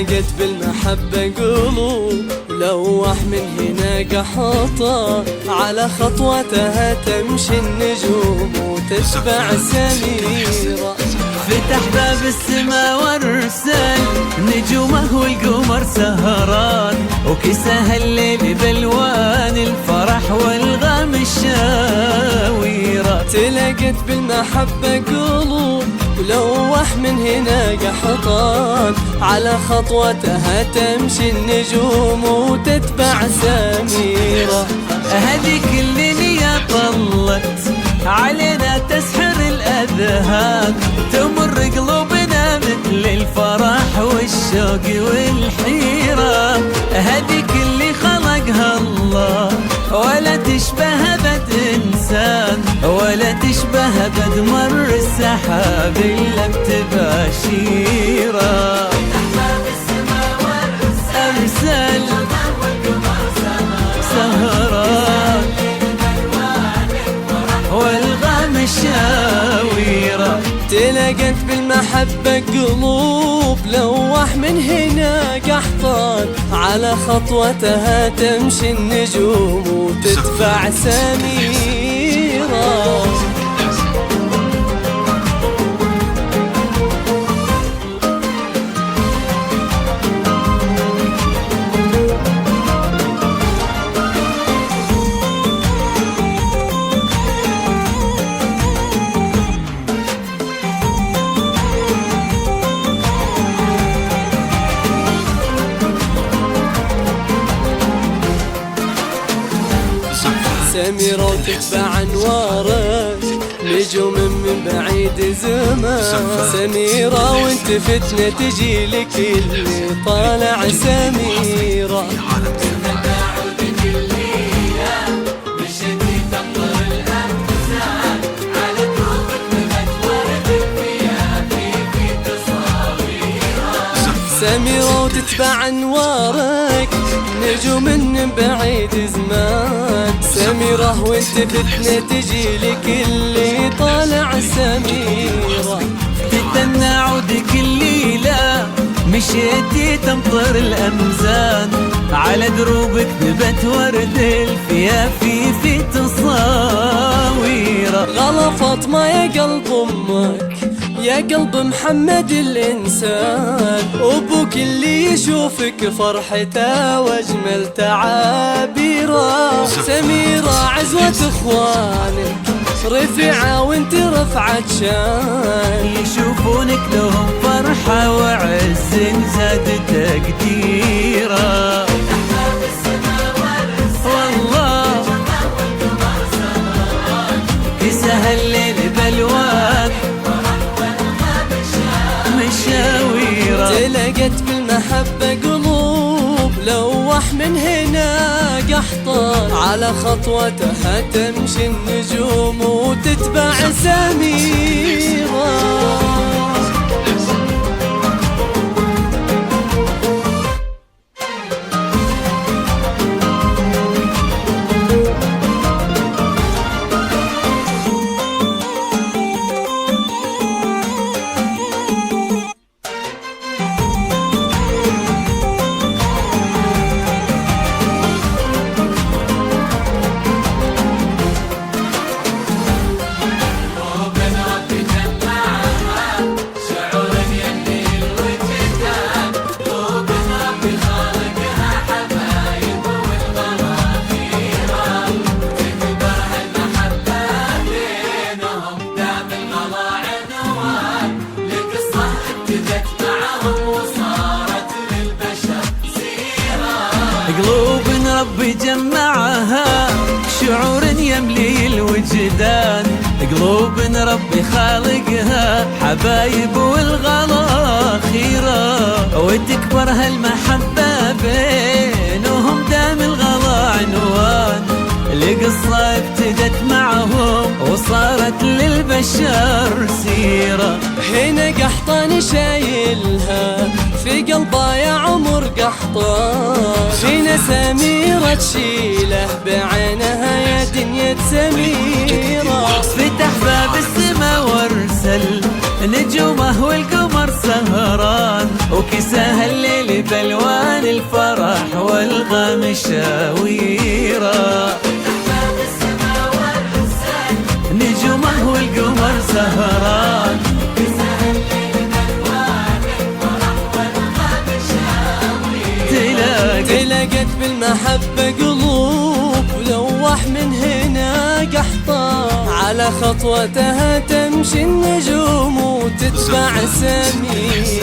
تلقت بالمحبة قلوب، لوح من هنا قحطة، على خطوتها تمشي النجوم وتتبع سميرة. فتح باب السما وارسل نجومه والقمر سهران، وكساها الليل بالوان الفرح والغم الشاويرة. تلقت بالمحبة قلوب، ولوح من هنا قحطان، على خطوتها تمشي النجوم وتتبع سميرة. هذيك الليلة طلت علينا تسحر الأذهان، تمر قلوبنا مثل الفرح والشوق والحيرة. هذيك اللي خلقها الله، ولا تشبه بد إنسان، ولا تشبه بد مر السحاب إلا بتباشيرة. أرسل سهران والغم الشاويرة. تلقت بالمحبة قلوب، لوح من هنا قحطان، على خطوتها تمشي النجوم وتتبع سميرة. سميرة وتتبع انوارك نجوم من بعيد زمان. سميرة وانت فتنة تجي لك اللي طالع سميرة. سميرة وتتبع انوارك نجوم من بعيد زمان. سميرة وانت فتنة تجي لك اللي طالع سميرة. تتنى عودك الليلة مشيتي تمطر الأمزان، على دروبك نبت ورد الفيافي في تصاويرة. غلا فاطمة يا قلب امك، يا قلب محمد الإنسان، أبوك اللي يشوفك فرحته واجمل تعابيره. سميرة عزوة اخوانك رفيعة وانت رفعت شان، يشوفونك لهم فرحة وعز زاد تقديره. والله يسهل الليل بالوان مشاويرة. تلقت بالمحبة قلوب، لوح من هنا قحطان، على خطوتها تمشي النجوم وتتبع سميرة. قلوب ربي جمعها شعور يملي الوجدان، قلوب ربي خالقها حبايب والغلا خيرة، وتكبر هالمحبة بينهم دام الغلا عنوان، القصة ابتدت معهم وصارت للبشر سيرة. هنا قحطان شايلها في قلبها يا عمر قحطان، هنا سميرة تشيله بعينها يا دنيا سميرة. فتح باب السما وارسل نجومه والقمر سهران، وكساها الليل بألوان الفرح والغم شاويرة. نجومه والقمر سهران تلاقت بالمحبة قلوب لوح من هنا قحطان، على خطوتها تمشي النجوم وتتبع سميرة.